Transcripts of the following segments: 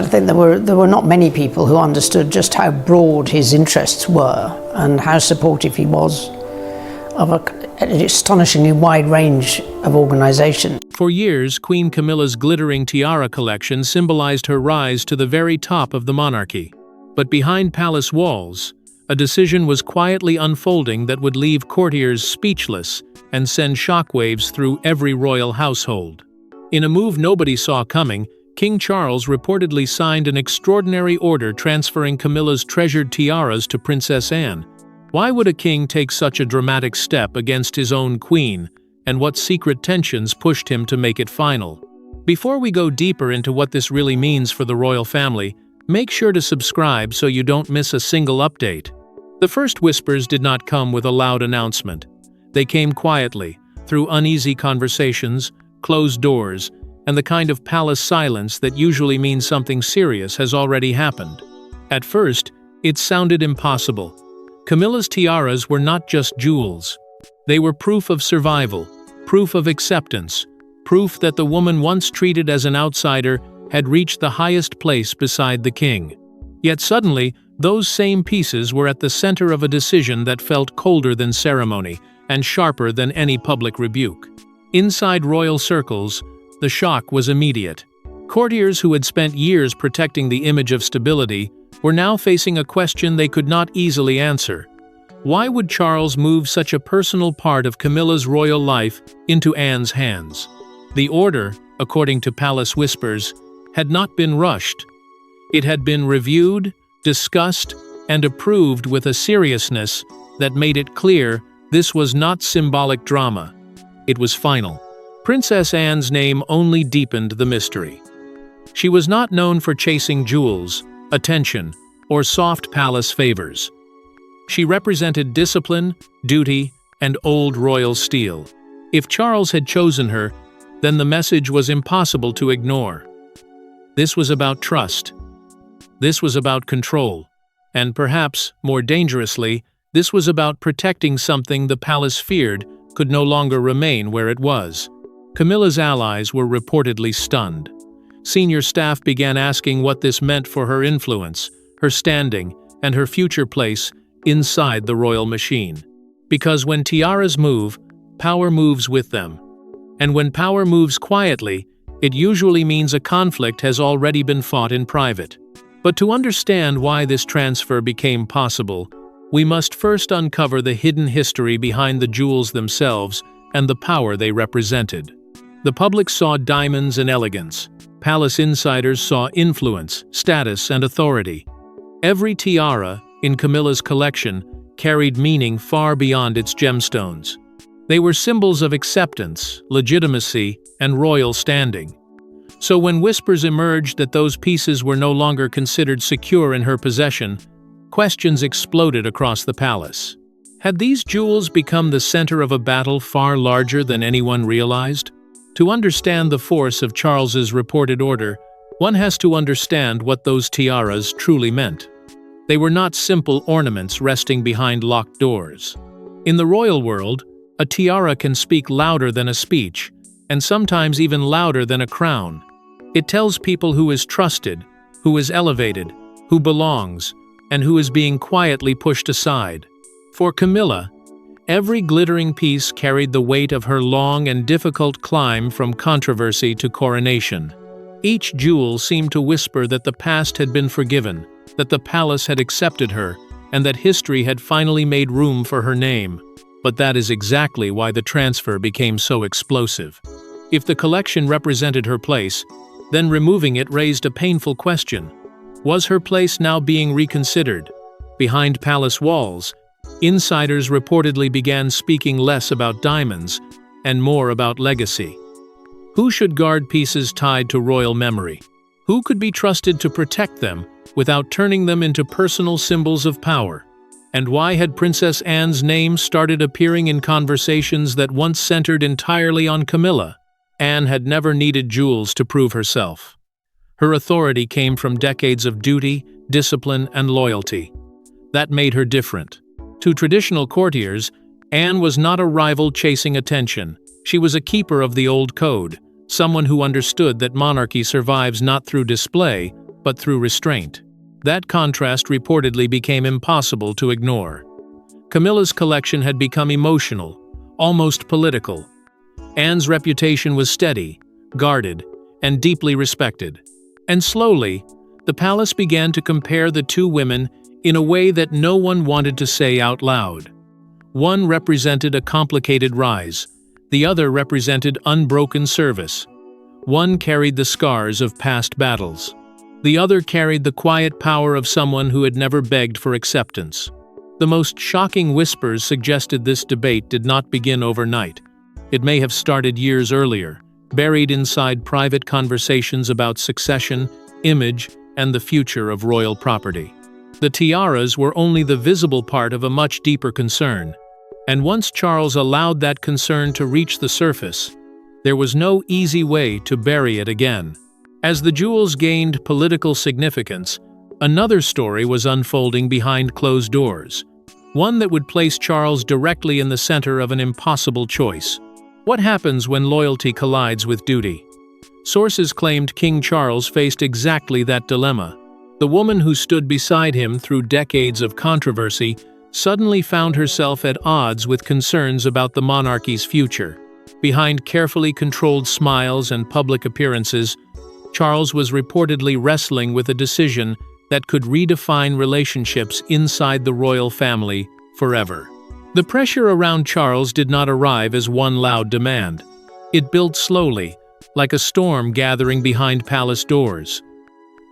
I think there were not many people who understood just how broad his interests were and how supportive he was of an astonishingly wide range of organisations. For years, Queen Camilla's glittering tiara collection symbolized her rise to the very top of the monarchy. But behind palace walls, a decision was quietly unfolding that would leave courtiers speechless and send shockwaves through every royal household. In a move nobody saw coming, King Charles reportedly signed an extraordinary order transferring Camilla's treasured tiaras to Princess Anne. Why would a king take such a dramatic step against his own queen, and what secret tensions pushed him to make it final? Before we go deeper into what this really means for the royal family, make sure to subscribe so you don't miss a single update. The first whispers did not come with a loud announcement. They came quietly, through uneasy conversations, closed doors, and the kind of palace silence that usually means something serious has already happened. At first, it sounded impossible. Camilla's tiaras were not just jewels. They were proof of survival, proof of acceptance, proof that the woman once treated as an outsider had reached the highest place beside the king. Yet suddenly, those same pieces were at the center of a decision that felt colder than ceremony and sharper than any public rebuke. Inside royal circles, the shock was immediate. Courtiers who had spent years protecting the image of stability were now facing a question they could not easily answer. Why would Charles move such a personal part of Camilla's royal life into Anne's hands? The order, according to palace whispers, had not been rushed. It had been reviewed, discussed, and approved with a seriousness that made it clear this was not symbolic drama. It was final. Princess Anne's name only deepened the mystery. She was not known for chasing jewels, attention, or soft palace favors. She represented discipline, duty, and old royal steel. If Charles had chosen her, then the message was impossible to ignore. This was about trust. This was about control. And perhaps, more dangerously, this was about protecting something the palace feared could no longer remain where it was. Camilla's allies were reportedly stunned. Senior staff began asking what this meant for her influence, her standing, and her future place inside the royal machine. Because when tiaras move, power moves with them. And when power moves quietly, it usually means a conflict has already been fought in private. But to understand why this transfer became possible, we must first uncover the hidden history behind the jewels themselves and the power they represented. The public saw diamonds and elegance. Palace insiders saw influence, status, and authority. Every tiara in Camilla's collection carried meaning far beyond its gemstones. They were symbols of acceptance, legitimacy, and royal standing. So when whispers emerged that those pieces were no longer considered secure in her possession, questions exploded across the palace. Had these jewels become the center of a battle far larger than anyone realized? To understand the force of Charles's reported order, one has to understand what those tiaras truly meant. They were not simple ornaments resting behind locked doors. In the royal world, a tiara can speak louder than a speech, and sometimes even louder than a crown. It tells people who is trusted, who is elevated, who belongs, and who is being quietly pushed aside. For Camilla, every glittering piece carried the weight of her long and difficult climb from controversy to coronation. Each jewel seemed to whisper that the past had been forgiven, that the palace had accepted her, and that history had finally made room for her name. But that is exactly why the transfer became so explosive. If the collection represented her place, then removing it raised a painful question. Was her place now being reconsidered? Behind palace walls, insiders reportedly began speaking less about diamonds and more about legacy. Who should guard pieces tied to royal memory? Who could be trusted to protect them without turning them into personal symbols of power? And why had Princess Anne's name started appearing in conversations that once centered entirely on Camilla? Anne had never needed jewels to prove herself. Her authority came from decades of duty, discipline, and loyalty. That made her different. To traditional courtiers, Anne was not a rival chasing attention. She was a keeper of the old code, someone who understood that monarchy survives not through display, but through restraint. That contrast reportedly became impossible to ignore. Camilla's collection had become emotional, almost political. Anne's reputation was steady, guarded, and deeply respected. And slowly, the palace began to compare the two women in a way that no one wanted to say out loud. One represented a complicated rise, the other represented unbroken service. One carried the scars of past battles. The other carried the quiet power of someone who had never begged for acceptance. The most shocking whispers suggested this debate did not begin overnight. It may have started years earlier, buried inside private conversations about succession, image, and the future of royal property. The tiaras were only the visible part of a much deeper concern, and once Charles allowed that concern to reach the surface, there was no easy way to bury it again. As the jewels gained political significance, another story was unfolding behind closed doors, one that would place Charles directly in the center of an impossible choice. What happens when loyalty collides with duty? Sources claimed King Charles faced exactly that dilemma. The woman who stood beside him through decades of controversy suddenly found herself at odds with concerns about the monarchy's future. Behind carefully controlled smiles and public appearances, Charles was reportedly wrestling with a decision that could redefine relationships inside the royal family forever. The pressure around Charles did not arrive as one loud demand. It built slowly, like a storm gathering behind palace doors.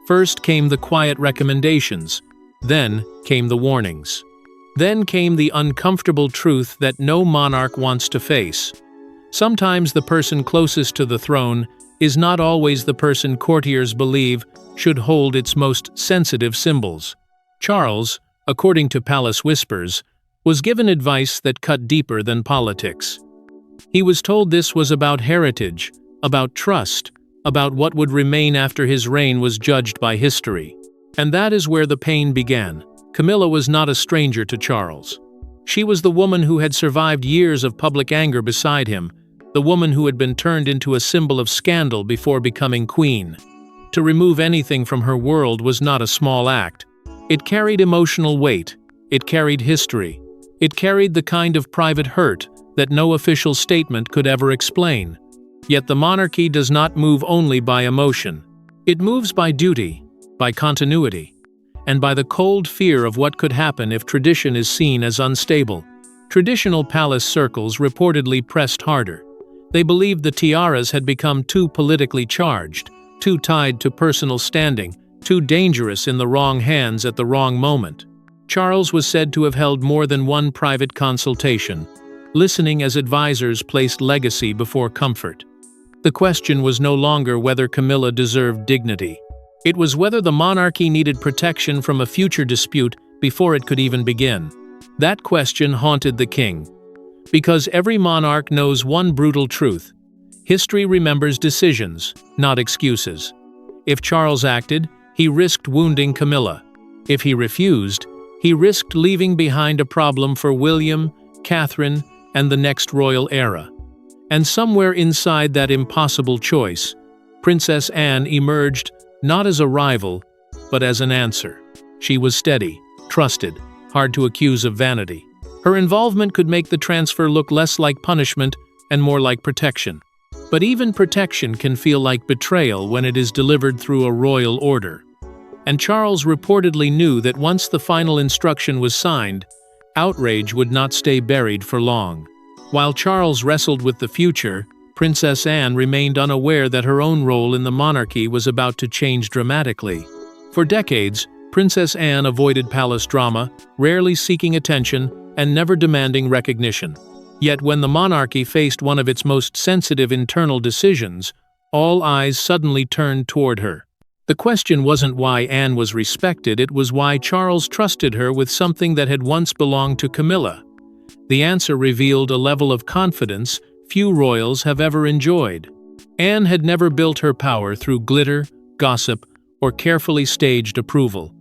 First came the quiet recommendations, then came the warnings. Then came the uncomfortable truth that no monarch wants to face. Sometimes the person closest to the throne is not always the person courtiers believe should hold its most sensitive symbols. Charles, according to palace whispers, was given advice that cut deeper than politics. He was told this was about heritage, about trust, about what would remain after his reign was judged by history. And that is where the pain began. Camilla was not a stranger to Charles. She was the woman who had survived years of public anger beside him, the woman who had been turned into a symbol of scandal before becoming queen. To remove anything from her world was not a small act. It carried emotional weight. It carried history. It carried the kind of private hurt that no official statement could ever explain. Yet the monarchy does not move only by emotion. It moves by duty, by continuity, and by the cold fear of what could happen if tradition is seen as unstable. Traditional palace circles reportedly pressed harder. They believed the tiaras had become too politically charged, too tied to personal standing, too dangerous in the wrong hands at the wrong moment. Charles was said to have held more than one private consultation, listening as advisors placed legacy before comfort. The question was no longer whether Camilla deserved dignity. It was whether the monarchy needed protection from a future dispute before it could even begin. That question haunted the king. Because every monarch knows one brutal truth: history remembers decisions, not excuses. If Charles acted, he risked wounding Camilla. If he refused, he risked leaving behind a problem for William, Catherine, and the next royal era. And somewhere inside that impossible choice, Princess Anne emerged not as a rival, but as an answer. She was steady, trusted, hard to accuse of vanity. Her involvement could make the transfer look less like punishment and more like protection. But even protection can feel like betrayal when it is delivered through a royal order. And Charles reportedly knew that once the final instruction was signed, outrage would not stay buried for long. While Charles wrestled with the future, Princess Anne remained unaware that her own role in the monarchy was about to change dramatically. For decades, Princess Anne avoided palace drama, rarely seeking attention and never demanding recognition. Yet when the monarchy faced one of its most sensitive internal decisions, all eyes suddenly turned toward her. The question wasn't why Anne was respected, it was why Charles trusted her with something that had once belonged to Camilla. The answer revealed a level of confidence few royals have ever enjoyed. Anne had never built her power through glitter, gossip, or carefully staged approval.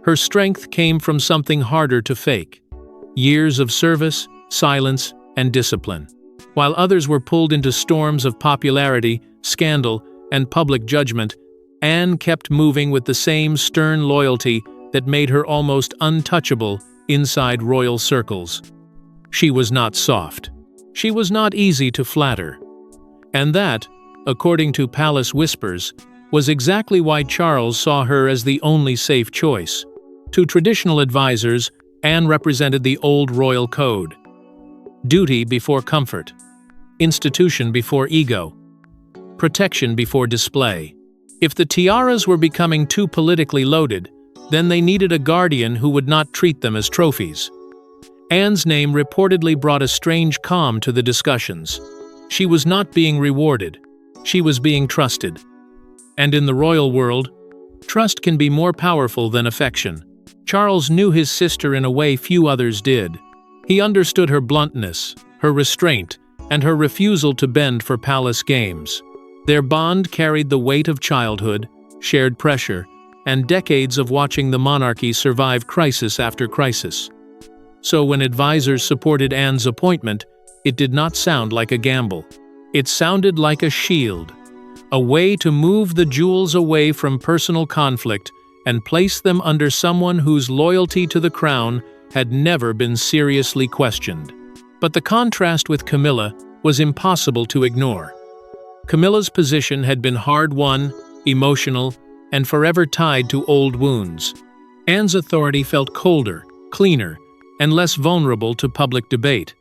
Her strength came from something harder to fake: years of service, silence, and discipline. While others were pulled into storms of popularity, scandal, and public judgment, Anne kept moving with the same stern loyalty that made her almost untouchable inside royal circles. She was not soft. She was not easy to flatter. And that, according to palace whispers, was exactly why Charles saw her as the only safe choice. To traditional advisors, Anne represented the old royal code: duty before comfort, institution before ego, protection before display. If the Tiaras were becoming too politically loaded, then they needed a guardian who would not treat them as trophies. Anne's name reportedly brought a strange calm to the discussions. She was not being rewarded. She was being trusted. And in the royal world, trust can be more powerful than affection. Charles knew his sister in a way few others did. He understood her bluntness, her restraint, and her refusal to bend for palace games. Their bond carried the weight of childhood, shared pressure, and decades of watching the monarchy survive crisis after crisis. So when advisors supported Anne's appointment, it did not sound like a gamble. It sounded like a shield, a way to move the jewels away from personal conflict and place them under someone whose loyalty to the crown had never been seriously questioned. But the contrast with Camilla was impossible to ignore. Camilla's position had been hard-won, emotional, and forever tied to old wounds. Anne's authority felt colder, cleaner, and less vulnerable to public debate.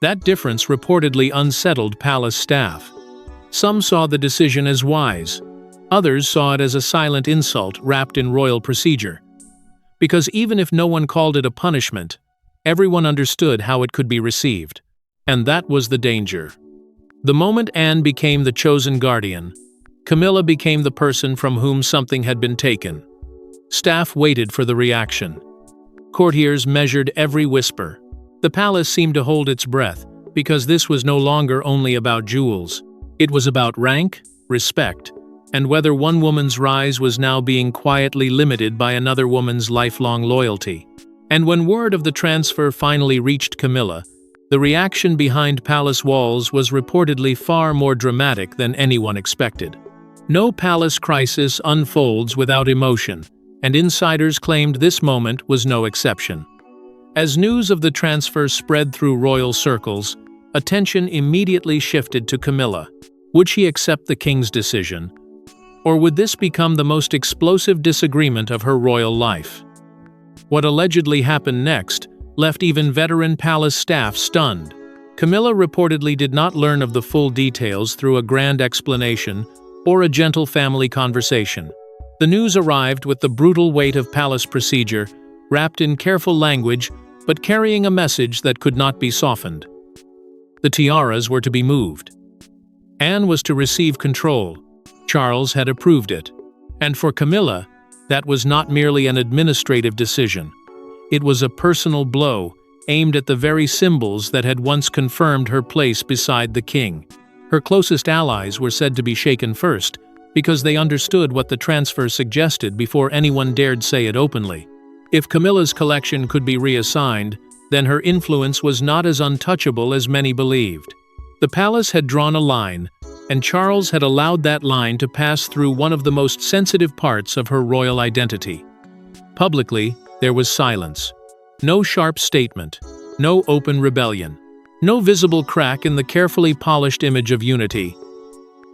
That difference reportedly unsettled palace staff. Some saw the decision as wise. Others saw it as a silent insult wrapped in royal procedure. Because even if no one called it a punishment, everyone understood how it could be received. And that was the danger. The moment Anne became the chosen guardian, Camilla became the person from whom something had been taken. Staff waited for the reaction. Courtiers measured every whisper. The palace seemed to hold its breath, because this was no longer only about jewels. It was about rank, respect, and whether one woman's rise was now being quietly limited by another woman's lifelong loyalty. And when word of the transfer finally reached Camilla, the reaction behind palace walls was reportedly far more dramatic than anyone expected. No palace crisis unfolds without emotion, and insiders claimed this moment was no exception. As news of the transfer spread through royal circles, attention immediately shifted to Camilla. Would she accept the king's decision? Or would this become the most explosive disagreement of her royal life? What allegedly happened next left even veteran palace staff stunned. Camilla reportedly did not learn of the full details through a grand explanation or a gentle family conversation. The news arrived with the brutal weight of palace procedure, wrapped in careful language but carrying a message that could not be softened. The tiaras were to be moved. Anne was to receive control. Charles had approved it. And for Camilla, that was not merely an administrative decision. It was a personal blow aimed at the very symbols that had once confirmed her place beside the king. Her closest allies were said to be shaken first, because they understood what the transfer suggested before anyone dared say it openly. If Camilla's collection could be reassigned, then her influence was not as untouchable as many believed. The palace had drawn a line, and Charles had allowed that line to pass through one of the most sensitive parts of her royal identity. Publicly, there was silence. No sharp statement, no open rebellion, no visible crack in the carefully polished image of unity.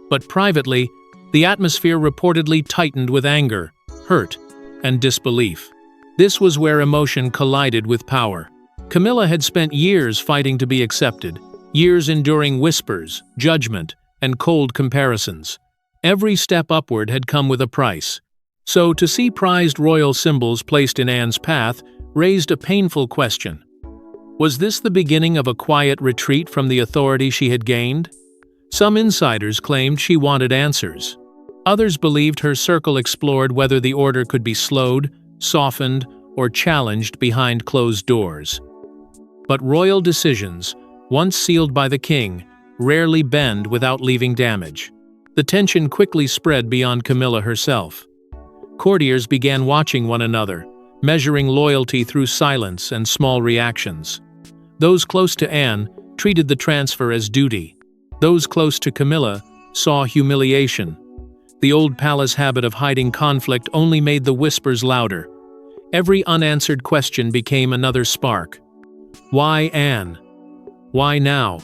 But privately, the atmosphere reportedly tightened with anger, hurt, and disbelief. This was where emotion collided with power. Camilla had spent years fighting to be accepted, years enduring whispers, judgment, and cold comparisons. Every step upward had come with a price. So to see prized royal symbols placed in Anne's path raised a painful question. Was this the beginning of a quiet retreat from the authority she had gained? Some insiders claimed she wanted answers. Others believed her circle explored whether the order could be slowed, softened, or challenged behind closed doors. But royal decisions, once sealed by the king, rarely bend without leaving damage. The tension quickly spread beyond Camilla herself. Courtiers began watching one another, measuring loyalty through silence and small reactions. Those close to Anne treated the transfer as duty. Those close to Camilla saw humiliation. The old palace habit of hiding conflict only made the whispers louder. Every unanswered question became another spark. Why Anne? Why now?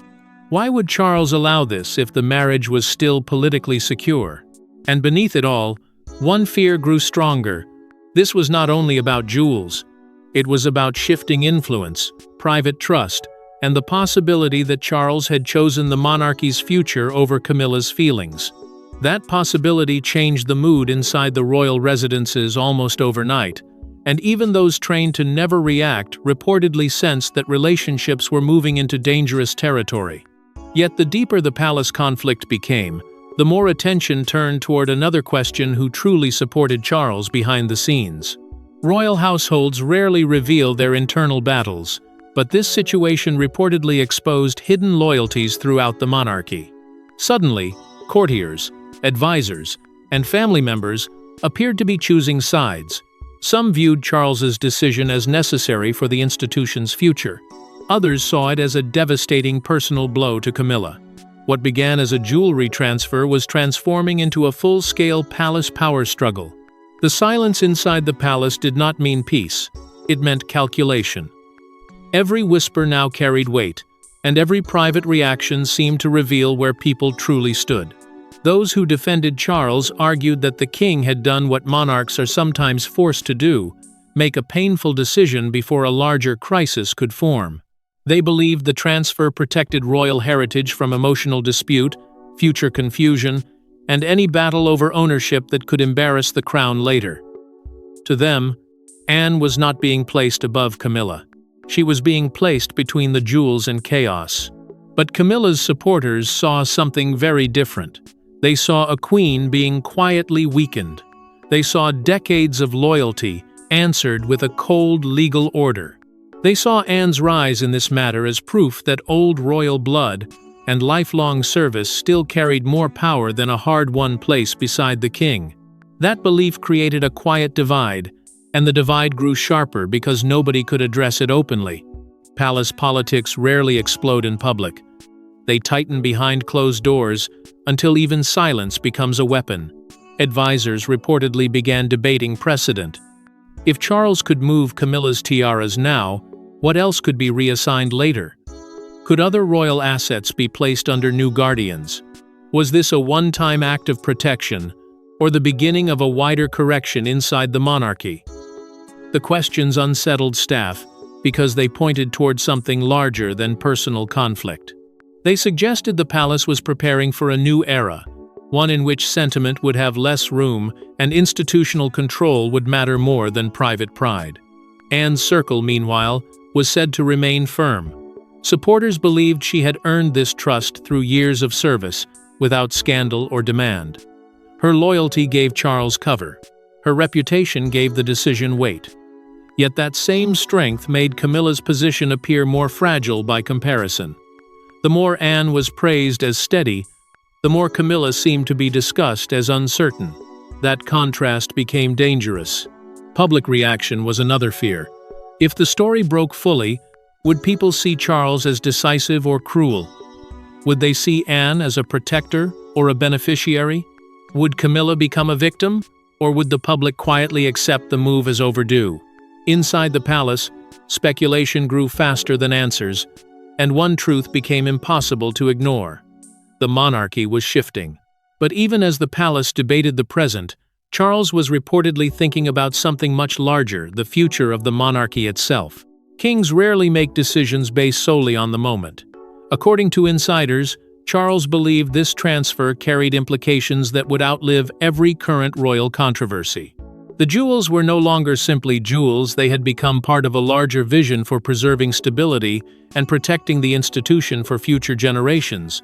Why would Charles allow this if the marriage was still politically secure? And beneath it all, one fear grew stronger. This was not only about jewels. It was about shifting influence, private trust, and the possibility that Charles had chosen the monarchy's future over Camilla's feelings. That possibility changed the mood inside the royal residences almost overnight, and even those trained to never react reportedly sensed that relationships were moving into dangerous territory. Yet the deeper the palace conflict became, the more attention turned toward another question: who truly supported Charles behind the scenes. Royal households rarely reveal their internal battles, but this situation reportedly exposed hidden loyalties throughout the monarchy. Suddenly, courtiers, advisors, and family members appeared to be choosing sides. Some viewed Charles's decision as necessary for the institution's future. Others saw it as a devastating personal blow to Camilla. What began as a jewelry transfer was transforming into a full-scale palace power struggle. The silence inside the palace did not mean peace. It meant calculation. Every whisper now carried weight, and every private reaction seemed to reveal where people truly stood. Those who defended Charles argued that the king had done what monarchs are sometimes forced to do: make a painful decision before a larger crisis could form. They believed the transfer protected royal heritage from emotional dispute, future confusion, and any battle over ownership that could embarrass the crown later. To them, Anne was not being placed above Camilla. She was being placed between the jewels and chaos. But Camilla's supporters saw something very different. They saw a queen being quietly weakened. They saw decades of loyalty answered with a cold legal order. They saw Anne's rise in this matter as proof that old royal blood and lifelong service still carried more power than a hard-won place beside the king. That belief created a quiet divide, and the divide grew sharper because nobody could address it openly. Palace politics rarely explode in public. They tighten behind closed doors until even silence becomes a weapon. Advisors reportedly began debating precedent. If Charles could move Camilla's tiaras now, what else could be reassigned later? Could other royal assets be placed under new guardians? Was this a one-time act of protection, or the beginning of a wider correction inside the monarchy? The questions unsettled staff because they pointed toward something larger than personal conflict. They suggested the palace was preparing for a new era, one in which sentiment would have less room and institutional control would matter more than private pride. Anne's circle, meanwhile, was said to remain firm. Supporters believed she had earned this trust through years of service, without scandal or demand. Her loyalty gave Charles cover. Her reputation gave the decision weight. Yet that same strength made Camilla's position appear more fragile by comparison. The more Anne was praised as steady, the more Camilla seemed to be discussed as uncertain. That contrast became dangerous. Public reaction was another fear. If the story broke fully, would people see Charles as decisive or cruel? Would they see Anne as a protector or a beneficiary? Would Camilla become a victim, or would the public quietly accept the move as overdue? Inside the palace, speculation grew faster than answers, and one truth became impossible to ignore. The monarchy was shifting. But even as the palace debated the present, Charles was reportedly thinking about something much larger: the future of the monarchy itself. Kings rarely make decisions based solely on the moment. According to insiders, Charles believed this transfer carried implications that would outlive every current royal controversy. The jewels were no longer simply jewels; they had become part of a larger vision for preserving stability and protecting the institution for future generations.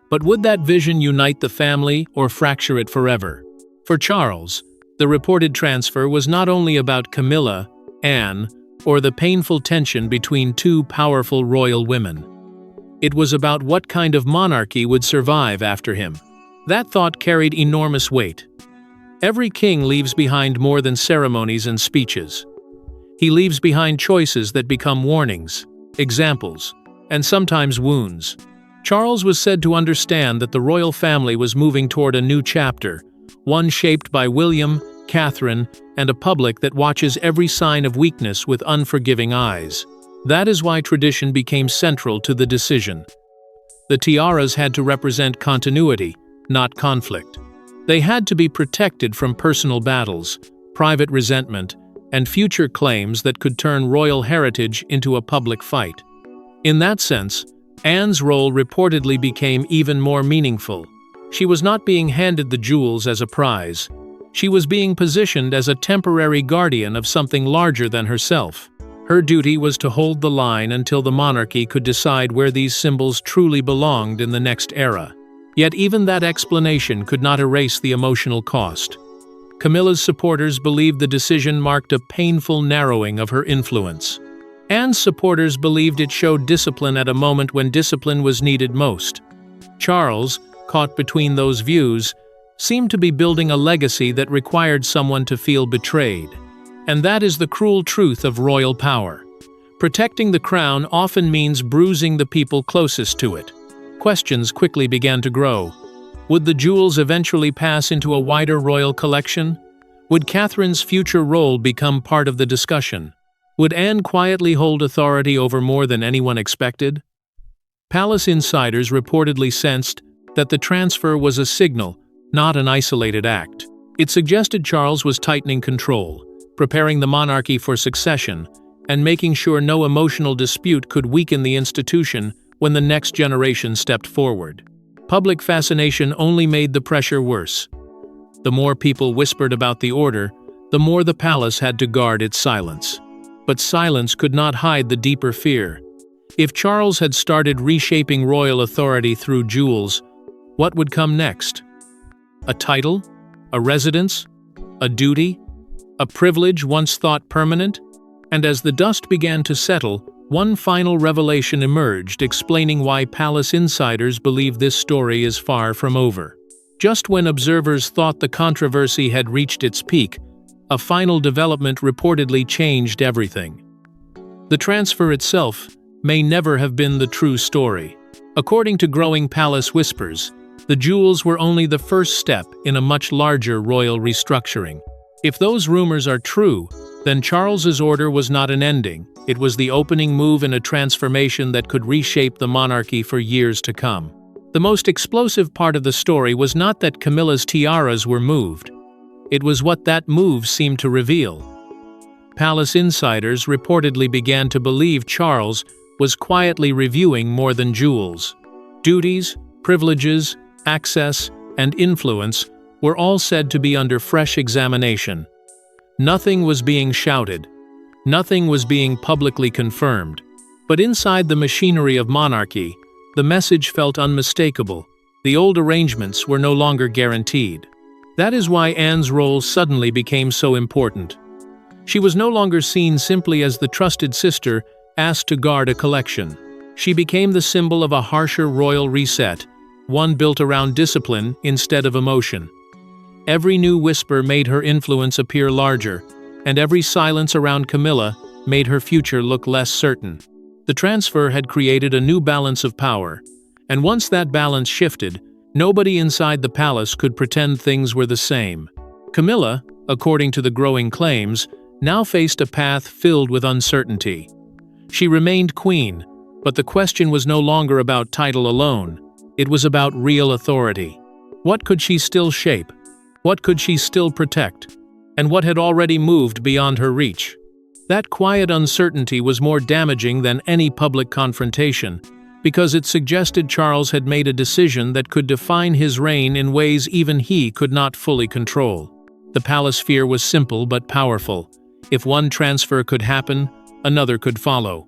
But would that vision unite the family or fracture it forever? For Charles, the reported transfer was not only about Camilla, Anne, or the painful tension between two powerful royal women. It was about what kind of monarchy would survive after him. That thought carried enormous weight. Every king leaves behind more than ceremonies and speeches. He leaves behind choices that become warnings, examples, and sometimes wounds. Charles was said to understand that the royal family was moving toward a new chapter, one shaped by William, Catherine, and a public that watches every sign of weakness with unforgiving eyes. That is why tradition became central to the decision. The tiaras had to represent continuity, not conflict. They had to be protected from personal battles, private resentment, and future claims that could turn royal heritage into a public fight. In that sense, Anne's role reportedly became even more meaningful. She was not being handed the jewels as a prize. She was being positioned as a temporary guardian of something larger than herself. Her duty was to hold the line until the monarchy could decide where these symbols truly belonged in the next era. Yet even that explanation could not erase the emotional cost. Camilla's supporters believed the decision marked a painful narrowing of her influence. Anne's supporters believed it showed discipline at a moment when discipline was needed most. Charles, caught between those views, seemed to be building a legacy that required someone to feel betrayed. And that is the cruel truth of royal power. Protecting the crown often means bruising the people closest to it. Questions quickly began to grow. Would the jewels eventually pass into a wider royal collection? Would Catherine's future role become part of the discussion? Would Anne quietly hold authority over more than anyone expected? Palace insiders reportedly sensed that the transfer was a signal, not an isolated act. It suggested Charles was tightening control, preparing the monarchy for succession, and making sure no emotional dispute could weaken the institution when the next generation stepped forward. Public fascination only made the pressure worse. The more people whispered about the order, the more the palace had to guard its silence. But silence could not hide the deeper fear. If Charles had started reshaping royal authority through jewels, what would come next? A title? A residence? A duty? A privilege once thought permanent? And as the dust began to settle, one final revelation emerged explaining why palace insiders believe this story is far from over. Just when observers thought the controversy had reached its peak, a final development reportedly changed everything. The transfer itself may never have been the true story. According to growing palace whispers, the jewels were only the first step in a much larger royal restructuring. If those rumors are true, then Charles's order was not an ending. It was the opening move in a transformation that could reshape the monarchy for years to come. The most explosive part of the story was not that Camilla's tiaras were moved. It was what that move seemed to reveal. Palace insiders reportedly began to believe Charles was quietly reviewing more than jewels. Duties, privileges, access, and influence were all said to be under fresh examination. Nothing was being shouted. Nothing was being publicly confirmed. But inside the machinery of monarchy, the message felt unmistakable. The old arrangements were no longer guaranteed. That is why Anne's role suddenly became so important. She was no longer seen simply as the trusted sister asked to guard a collection. She became the symbol of a harsher royal reset, one built around discipline instead of emotion. Every new whisper made her influence appear larger, and every silence around Camilla made her future look less certain. The transfer had created a new balance of power, and once that balance shifted, nobody inside the palace could pretend things were the same. Camilla, according to the growing claims, now faced a path filled with uncertainty. She remained queen, but the question was no longer about title alone. It was about real authority. What could she still shape? What could she still protect? And what had already moved beyond her reach? That quiet uncertainty was more damaging than any public confrontation, because it suggested Charles had made a decision that could define his reign in ways even he could not fully control. The palace fear was simple but powerful. If one transfer could happen, another could follow.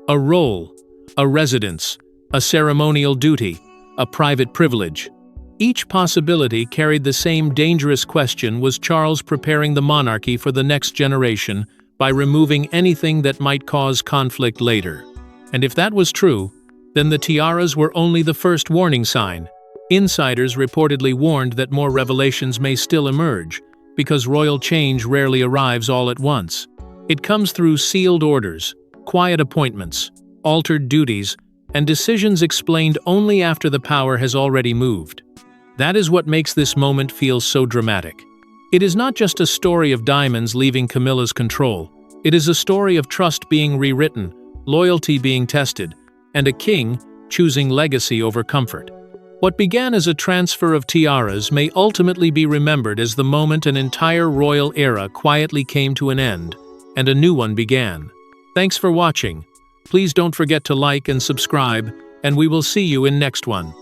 A role, a residence, a ceremonial duty, a private privilege. Each possibility carried the same dangerous question: was Charles preparing the monarchy for the next generation by removing anything that might cause conflict later? And if that was true, then the tiaras were only the first warning sign. Insiders reportedly warned that more revelations may still emerge, because royal change rarely arrives all at once. It comes through sealed orders, quiet appointments, altered duties, and decisions explained only after the power has already moved. That is what makes this moment feel so dramatic. It is not just a story of diamonds leaving Camilla's control. It is a story of trust being rewritten, loyalty being tested, and a king choosing legacy over comfort. What began as a transfer of tiaras may ultimately be remembered as the moment an entire royal era quietly came to an end, and a new one began. Thanks for watching. Please don't forget to like and subscribe, and we will see you in next one.